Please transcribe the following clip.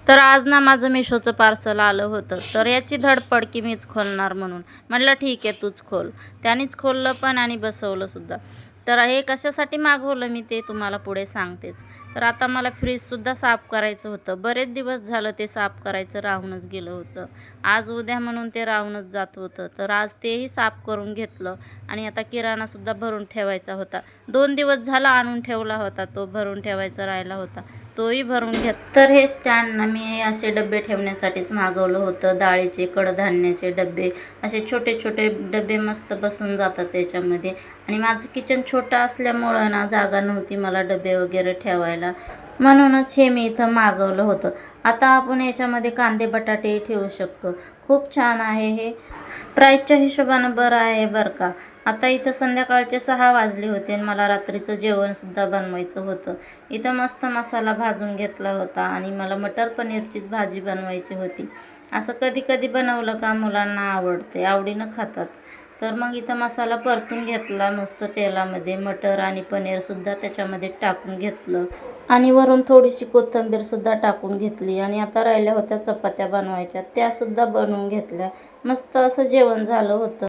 तर आज ना माझं मिशोचं पार्सल आलं होतं. तर याची धडपड की मीच खोलणार म्हणून. म्हटलं ठीक आहे तूच खोल. त्यानेच खोललं पण आणि बसवलं सुद्धा. तर हे कशासाठी मागवलं मी ते तुम्हाला पुढे सांगतेच. तर आता मला फ्रीजसुद्धा साफ करायचं होतं. बरेच दिवस झालं ते साफ करायचं राहूनच गेलं होतं. आज उद्या म्हणून ते राहूनच जात होतं. तर आज तेही साफ करून घेतलं आणि आता किराणासुद्धा भरून ठेवायचा होता. 2 दिवस झाला आणून ठेवला होता तो, भरून ठेवायचा राहिला होता. तोही भरून घेत. तर हे स्टँड ना मी हे असे डबे ठेवण्यासाठीच मागवलं होतं. डाळीचे, कडधान्याचे डबे, असे छोटे छोटे डबे मस्त बसून जातात त्याच्यामध्ये. आणि माझं किचन छोटं असल्यामुळं ना जागा नव्हती मला डबे वगैरे ठेवायला, म्हणूनच हे मी इथं मागवलं होतं. आता आपण याच्यामध्ये कांदे बटाटेही ठेवू शकतो. खूप छान आहे हे. प्राईसच्या हिशोबानं बरं आहे बरं का. आता इथं संध्याकाळचे 6 वाजले होते आणि मला रात्रीचं जेवणसुद्धा बनवायचं होतं. इथं मस्त मसाला भाजून घेतला होता आणि मला मटर पनीरचीच भाजी बनवायची होती. असं कधी कधी बनवलं का मुलांना आवडते, आवडीनं खातात. तर मग इथं मसाला परतून घेतला मस्त तेलामध्ये. मटर आणि पनीरसुद्धा त्याच्यामध्ये टाकून घेतलं आणि वरून थोडीशी कोथिंबीरसुद्धा टाकून घेतली. आणि आता राहिल्या होत्या चपात्या बनवायच्या, त्यासुद्धा बनवून घेतल्या. मस्त असं जेवण झालं होतं.